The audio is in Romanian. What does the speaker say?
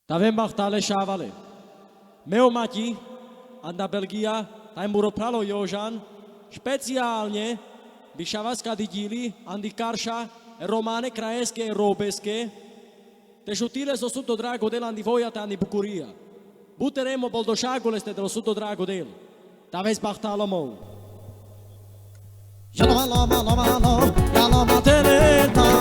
Davem bahtale šávali. Meo mati, anda Belgia, tam buropralo Jožan, špeciálne by šavaska digili, andi karša, romane krajeske e robeske, te šutile so suto drago del andi vojata andi bucuria. Buteremo boldošagoleste dello suto drago del. Taves bahtalo mou. Shalom, shalom, shalom, shalom, shalom,